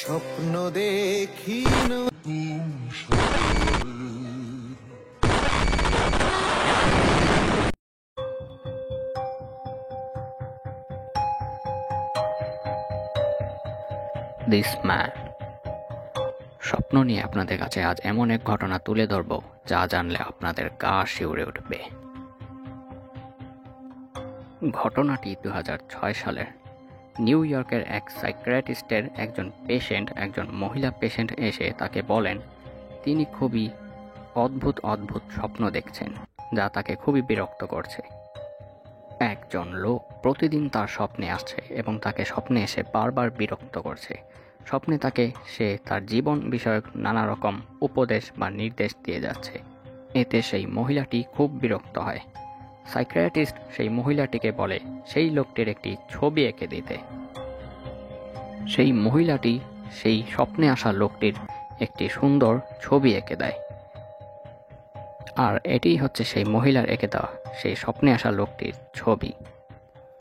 স্বপ্ন দেখি this man. স্বপ্ন নিয়ে আপনাদের কাছে আজ এমন এক ঘটনা তুলে ধরব যা জানলে আপনাদের গা শিউরে উঠবে। ঘটনাটি 2006 সালের। নিউ ইয়র্কের এক সাইকিয়াট্রিস্টের একজন মহিলা পেশেন্ট এসে তাকে বলেন তিনি খুবই অদ্ভুত স্বপ্ন দেখছেন, যা তাকে খুবই বিরক্ত করছে। একজন লোক প্রতিদিন তার স্বপ্নে আসছে এবং তাকে স্বপ্নে এসে বারবার বিরক্ত করছে। স্বপ্নে তাকে সে তার জীবন বিষয়ক নানা রকম উপদেশ বা নির্দেশ দিয়ে যাচ্ছে। এতে সেই মহিলাটি খুব বিরক্ত হয়। সাইকিয়াট্রিস্ট সেই মহিলাটিকে বলে সেই লোকটির একটি ছবি এঁকে দিতে। সেই মহিলাটি সেই স্বপ্নে আসা লোকটির একটি সুন্দর ছবি এঁকে দেয়। আর এটিই হচ্ছে সেই মহিলার এঁকে দেওয়া সেই স্বপ্নে আসা লোকটির ছবি।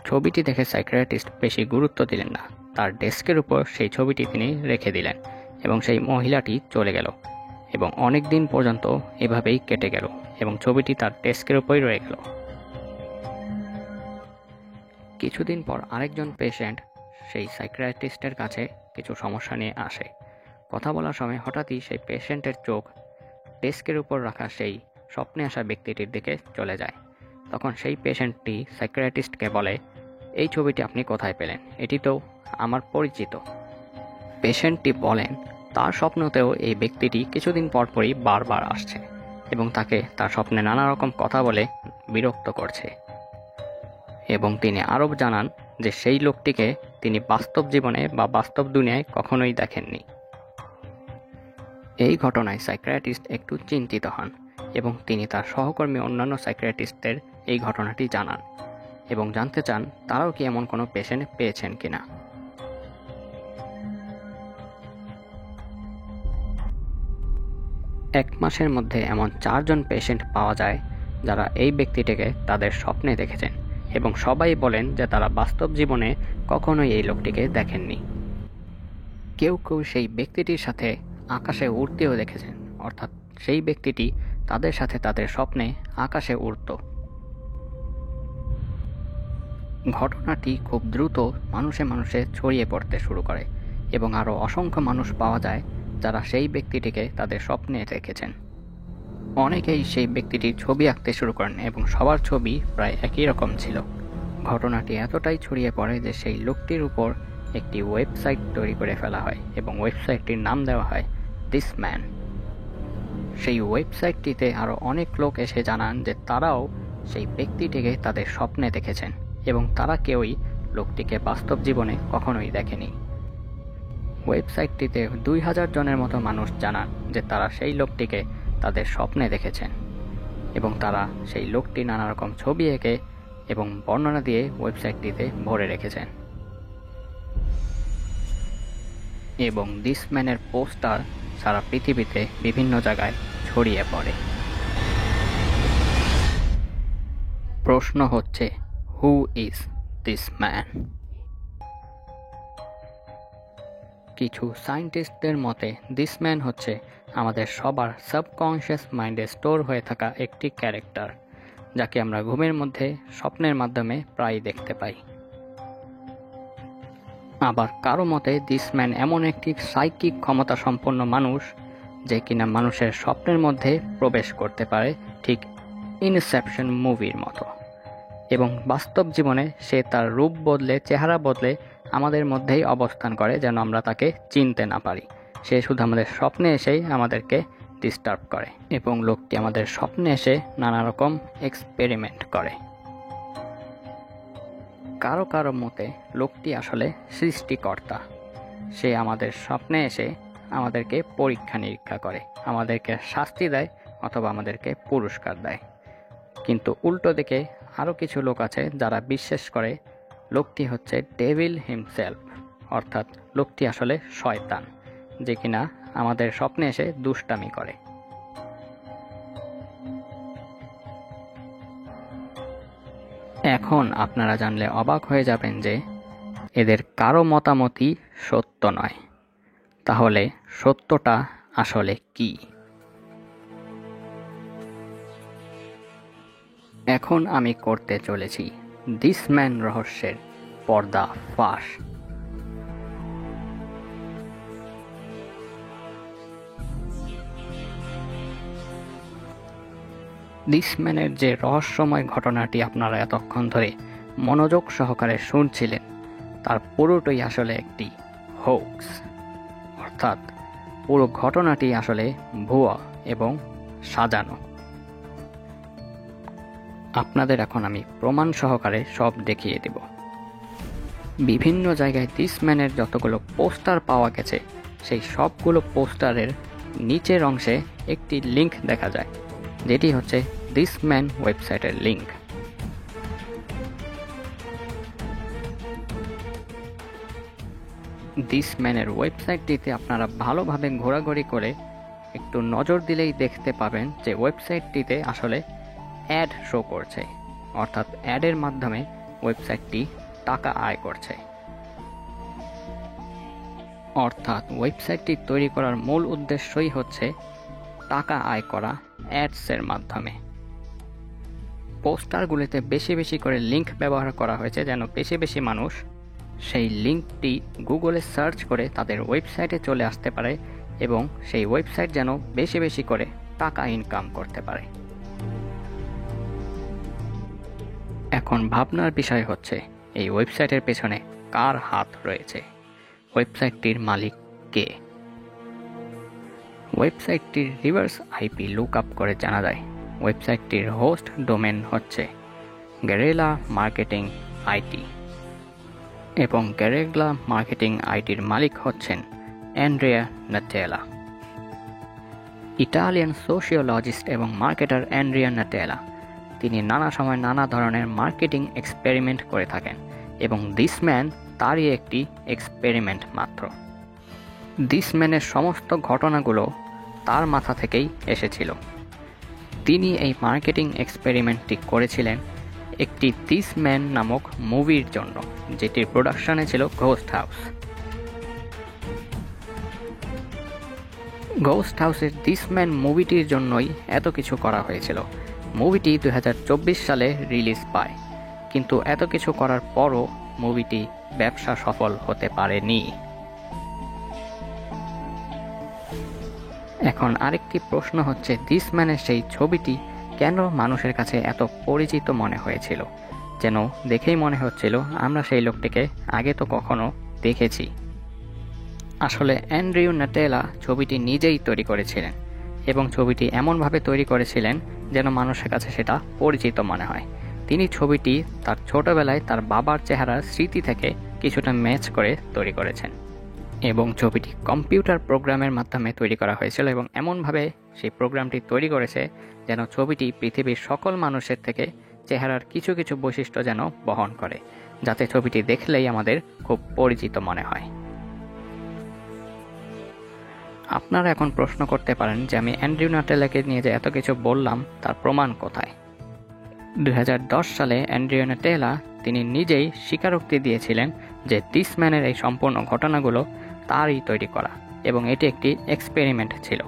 ছবিটি দেখে সাইকিয়াট্রিস্ট বেশি গুরুত্ব দিলেন না। তার ডেস্কের উপর সেই ছবিটি তিনি রেখে দিলেন এবং সেই মহিলাটি চলে গেল এবং অনেক দিন পর্যন্ত এভাবেই কেটে গেল এবং ছবিটি তার ডেস্কের উপরই রয়ে গেল। কিছুদিন পর আরেকজন পেশেন্ট সেই সাইকিয়াট্রিস্টের কাছে কিছু সমস্যা নিয়ে আসে। কথা বলার সময় হঠাৎই সেই পেশেন্টের চোখ ডেস্কের উপর রাখা সেই স্বপ্নে আসা ব্যক্তিটির দিকে চলে যায়। তখন সেই পেশেন্টটি সাইকিয়াট্রিস্টকে বলে, এই ছবিটি আপনি কোথায় পেলেন? এটি তো আমার পরিচিত। পেশেন্টটি বলেন তার স্বপ্নতেও এই ব্যক্তিটি কিছুদিন পরপরই বারবার আসছে এবং তাকে তার স্বপ্নে নানা রকম কথা বলে বিরক্ত করছে। এবং তিনি আরও জানান যে সেই লোকটিকে তিনি বাস্তব জীবনে বা বাস্তব দুনিয়ায় কখনোই দেখেননি। এই ঘটনায় সাইকিয়াট্রিস্ট একটু চিন্তিত হন এবং তিনি তার সহকর্মী অন্যান্য সাইকিয়াট্রিস্টদের এই ঘটনাটি জানান এবং জানতে চান তারাও কি এমন কোনো পেশেন্ট পেয়েছেন কিনা। এক মাসের মধ্যে এমন 4 জন পেশেন্ট পাওয়া যায় যারা এই ব্যক্তিটিকে তাদের স্বপ্নে দেখেছেন এবং সবাই বলেন যে তারা বাস্তব জীবনে কখনোই এই লোকটিকে দেখেননি। কেউ সেই ব্যক্তিটির সাথে আকাশে উড়তেও দেখেছেন, অর্থাৎ সেই ব্যক্তিটি তাদের সাথে তাদের স্বপ্নে আকাশে উড়ত। ঘটনাটি খুব দ্রুত মানুষে ছড়িয়ে পড়তে শুরু করে এবং আরও অসংখ্য মানুষ পাওয়া যায় যারা সেই ব্যক্তিটিকে তাদের স্বপ্নে দেখেছেন। অনেকেই সেই ব্যক্তিটির ছবি আঁকতে শুরু করেন এবং সবার ছবি প্রায় একই রকম ছিল। ঘটনাটি এতটাই ছড়িয়ে পড়ে যে সেই লোকটির উপর একটি ওয়েবসাইট তৈরি করে ফেলা হয় এবং ওয়েবসাইটটির নাম দেওয়া হয় দিস ম্যান। সেই ওয়েবসাইটটিতে আরও অনেক লোক এসে জানান যে তারাও সেই ব্যক্তিটিকে তাদের স্বপ্নে দেখেছেন এবং তারা কেউই লোকটিকে বাস্তব জীবনে কখনোই দেখেনি। ওয়েবসাইটটিতে 2000 জনের মতো মানুষ জানান যে তারা সেই লোকটিকে তাদের স্বপ্নে দেখেছেন এবং তারা সেই লোকটি নানা রকম ছবি এঁকে এবং বর্ণনা দিয়ে ওয়েবসাইটটিতে ভরে রেখেছেন। এবং দিস ম্যানের পোস্টার সারা পৃথিবীতে বিভিন্ন জায়গায় ছড়িয়ে পড়ে। প্রশ্ন হচ্ছে, হু ইজ দিস ম্যান? কিছু সায়েন্টিস্টদের মতে দিস ম্যান হচ্ছে আমাদের সবার সাবকনশিয়াস মাইন্ডে স্টোর হয়ে থাকা একটি ক্যারেক্টার, যাকে আমরা ঘুমের মধ্যে স্বপ্নের মাধ্যমে প্রায় দেখতে পাই। আবার কারো মতে দিস ম্যান এমন একটি সাইকিক ক্ষমতা সম্পন্ন মানুষ যে কিনা মানুষের স্বপ্নের মধ্যে প্রবেশ করতে পারে, ঠিক ইনসেপশন মুভির মতো, এবং বাস্তব জীবনে সে তার রূপ বদলে চেহারা বদলে আমাদের মধ্যেই অবস্থান করে যেন আমরা তাকে চিনতে না পারি। সে শুধু আমাদের স্বপ্নে এসেই আমাদেরকে ডিস্টার্ব করে এবং লোকটি আমাদের স্বপ্নে এসে নানা রকম এক্সপেরিমেন্ট করে। কারো কারো মতে লোকটি আসলে সৃষ্টিকর্তা। সে আমাদের স্বপ্নে এসে আমাদেরকে পরীক্ষা নিরীক্ষা করে, আমাদেরকে শাস্তি দেয় অথবা আমাদেরকে পুরস্কার দেয়। কিন্তু উল্টো দিকে আরও কিছু লোক আছে যারা বিশ্বাস করে লোকটি হচ্ছে ডেভিল হিমসেলফ, অর্থাৎ লোকটি আসলে শয়তান যে কিনা আমাদের স্বপ্নে এসে দুষ্টামি করে। এখন আপনারা জানলে অবাক হয়ে যাবেন যে এদের কারো মতামতই সত্য নয়, তাহলে সত্যটা আসলে কি? এখন আমি করতে চলেছি দিস ম্যান রহস্যের পর্দা ফাঁস। দিস ম্যানের যে রহস্যময় ঘটনাটি আপনারা এতক্ষণ ধরে মনোযোগ সহকারে শুনছিলেন, তার পুরোটাই আসলে একটি হোক্স, অর্থাৎ পুরো ঘটনাটি আসলে ভুয়া এবং সাজানো। আপনাদের এখন আমি প্রমাণ সহকারে সব দেখিয়ে দেব। বিভিন্ন জায়গায় দিস ম্যানের যতগুলো পোস্টার পাওয়া গেছে, সেই সবগুলো পোস্টারের নিচের অংশে একটি লিঙ্ক দেখা যায়, যেটি হচ্ছে দিস ম্যান ওয়েবসাইটের লিঙ্ক। দিস ম্যানের ওয়েবসাইটটিতে আপনারা ভালোভাবে ঘোরাঘুরি করে একটু নজর দিলেই দেখতে পাবেন যে ওয়েবসাইটটিতে আসলে অ্যাড শো করছে, অর্থাৎ অ্যাডের মাধ্যমে ওয়েবসাইটটি টাকা আয় করছে। অর্থাৎ ওয়েবসাইটটি তৈরি করার মূল উদ্দেশ্যই হচ্ছে টাকা আয় করা অ্যাডসের মাধ্যমে। পোস্টারগুলিতে বেশি বেশি করে লিঙ্ক ব্যবহার করা হয়েছে যেন বেশি বেশি মানুষ সেই লিঙ্কটি গুগলে সার্চ করে তাদের ওয়েবসাইটে চলে আসতে পারে এবং সেই ওয়েবসাইট যেন বেশি বেশি করে টাকা ইনকাম করতে পারে। এখন ভাবনার বিষয় হচ্ছে এই ওয়েবসাইটের পেছনে কার হাত রয়েছে, ওয়েবসাইটটির মালিক কে? ওয়েবসাইটটির রিভার্স আইপি লুক আপ করে জানা যায় ওয়েবসাইটটির হোস্ট ডোমেন হচ্ছে গ্যারেলা মার্কেটিং আইটি এবং গ্যারেলা মার্কেটিং আইটির মালিক হচ্ছেন অ্যান্ড্রিয়া নাটেলা। ইটালিয়ান সোশিওলজিস্ট এবং মার্কেটার অ্যান্ড্রিয়া নাটেলা তিনি নানা সময় নানা ধরনের মার্কেটিং এক্সপেরিমেন্ট করে থাকেন এবং দিস ম্যান তারই একটি এক্সপেরিমেন্ট মাত্র। দিস ম্যানের সমস্ত ঘটনাগুলো তার মাথা থেকেই এসেছিল। তিনি এই মার্কেটিং এক্সপেরিমেন্টটি করেছিলেন একটি দিস ম্যান নামক মুভির জন্য, যেটির প্রোডাকশনে ছিল ঘোস্ট হাউস। ঘোস্ট হাউসের দিস ম্যান মুভিটির জন্যই এত কিছু করা হয়েছিল। মুভিটি 2024 সালে রিলিজ পায়, কিন্তু এত কিছু করার পরও মুভিটি ব্যবসা সফল হতে পারেনি। এখন আরেকটি প্রশ্ন হচ্ছে, দিস ম্যানের সেই ছবিটি কেন মানুষের কাছে এত পরিচিত মনে হয়েছিল? যেন দেখেই মনে হচ্ছিল আমরা সেই লোকটিকে আগে তো কখনো দেখেছি। আসলে অ্যান্ড্রিউ নাটেলা ছবিটি নিজেই তৈরি করেছিলেন এবং ছবিটি এমনভাবে তৈরি করেছিলেন যেন মানুষের কাছে সেটা পরিচিত মনে হয়। তিনি ছবিটি তার ছোটবেলায় তার বাবার চেহারার স্মৃতি থেকে কিছুটা ম্যাচ করে তৈরি করেছেন এবং ছবিটি কম্পিউটার প্রোগ্রামের মাধ্যমে তৈরি করা হয়েছিল এবং এমনভাবে সেই প্রোগ্রামটি তৈরি করেছে যেন ছবিটি পৃথিবীর সকল মানুষের থেকে চেহারার কিছু কিছু বৈশিষ্ট্য যেন বহন করে, যাতে ছবিটি দেখলেই আমাদের খুব পরিচিত মনে হয়। আপনারা এখন প্রশ্ন করতে পারেন যে আমি অ্যান্ড্রিউ নাটেলাকে নিয়ে যে এত কিছু বললাম তার প্রমাণ কোথায়? 2010 সালে অ্যান্ড্রিউ নাটেলা তিনি নিজেই স্বীকারোক্তি দিয়েছিলেন যে দিস ম্যানের এই সম্পূর্ণ ঘটনাগুলো তারই তৈরি করা এবং এটি একটি এক্সপেরিমেন্ট ছিল।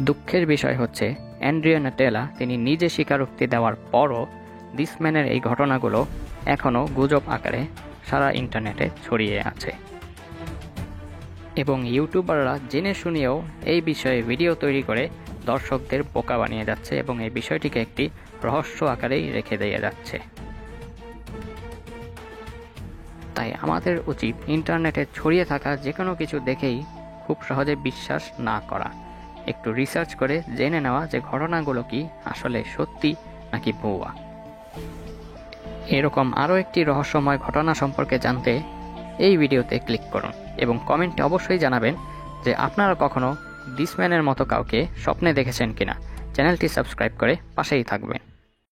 দুঃখের বিষয় হচ্ছে অ্যান্ড্রিউ নাটেলা তিনি নিজে স্বীকারোক্তি দেওয়ার পরও দিস ম্যানের এই ঘটনাগুলো এখনও গুজব আকারে সারা ইন্টারনেটে ছড়িয়ে আছে এবং ইউটিউবাররা জেনে শুনেও এই বিষয়ে ভিডিও তৈরি করে দর্শকদের বোকা বানিয়ে যাচ্ছে এবং এই বিষয়টিকে একটি রহস্য আকারেই রেখে দিয়ে যাচ্ছে। তাই আমাদের উচিত ইন্টারনেটে ছড়িয়ে থাকা যে কোনো কিছু দেখেই খুব সহজে বিশ্বাস না করা, একটু রিসার্চ করে জেনে নেওয়া যে ঘটনাগুলো কি আসলে সত্যি নাকি ভুয়া। এরকম আরও একটি রহস্যময় ঘটনা সম্পর্কে জানতে এই ভিডিওতে ক্লিক করুন এবং কমেন্টে অবশ্যই জানাবেন যে আপনারা কখনো দিস ম্যানের মতো কাউকে স্বপ্নে দেখেছেন কিনা। চ্যানেলটি সাবস্ক্রাইব করে পাশেই থাকবেন।